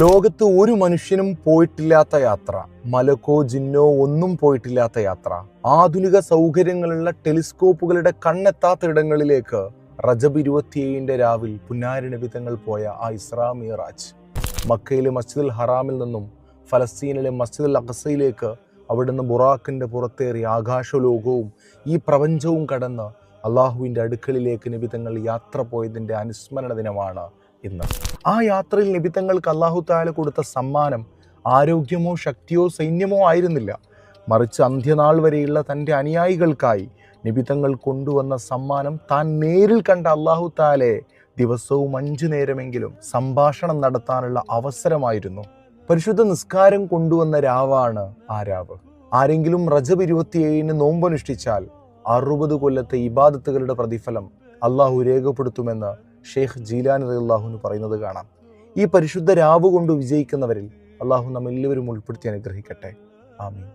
ലോകത്ത് ഒരു മനുഷ്യനും പോയിട്ടില്ലാത്ത യാത്ര, മലക്കോ ജിന്നോ ഒന്നും പോയിട്ടില്ലാത്ത യാത്ര, ആധുനിക സൗകര്യങ്ങളുള്ള ടെലിസ്കോപ്പുകളുടെ കണ്ണെത്താത്ത ഇടങ്ങളിലേക്ക് റജബ് 27 രാവിൽ പുന്നാരി നബി തങ്ങൾ പോയ ആ ഇസ്രാ മിഅ്റാജ്, മക്കയിലെ മസ്ജിദുൽ ഹറാമിൽ നിന്നും ഫലസ്തീനിലെ മസ്ജിദുൽ അഖ്സയിലേക്ക് അവിടുന്ന് ബുറാക്കിൻ്റെ പുറത്തേറി ആകാശലോകവും ഈ പ്രപഞ്ചവും കടന്ന് അള്ളാഹുവിൻ്റെ അടുക്കലിലേക്ക് നബി തങ്ങൾ യാത്ര പോയതിൻ്റെ അനുസ്മരണ ദിനമാണ് ഇന്ന്. ആ യാത്രയിൽ നബി തങ്ങൾക്ക് അല്ലാഹു തആല കൊടുത്ത സമ്മാനം ആരോഗ്യമോ ശക്തിയോ സൈന്യമോ ആയിരുന്നില്ല. മറിച്ച് അന്ത്യനാൾ വരെയുള്ള തൻ്റെ അനുയായികൾക്കായി നബി തങ്ങൾ കൊണ്ടുവന്ന സമ്മാനം താൻ നേരിൽ കണ്ട അല്ലാഹു തആലയെ ദിവസവും 5 നേരമെങ്കിലും സംഭാഷണം നടത്താനുള്ള അവസരമായിരുന്നു. പരിശുദ്ധ നിസ്കാരം കൊണ്ടുവന്ന രാവാണ് ആ രാവ്. ആരെങ്കിലും റജബ് 27 നോമ്പനുഷ്ഠിച്ചാൽ 60 കൊല്ലത്തെ ഇബാദത്തുകളുടെ പ്രതിഫലം അള്ളാഹു രേഖപ്പെടുത്തുമെന്ന് ഷെയ്ഖ് ജീലാനി റളിയല്ലാഹു അൻഹു പറയുന്നത് കാണാം. ഈ പരിശുദ്ധ രാവ് കൊണ്ട് വിജയിക്കുന്നവരിൽ അള്ളാഹു നമ്മെല്ലാവരും ഉൾപ്പെടുത്തി അനുഗ്രഹിക്കട്ടെ. ആമീൻ.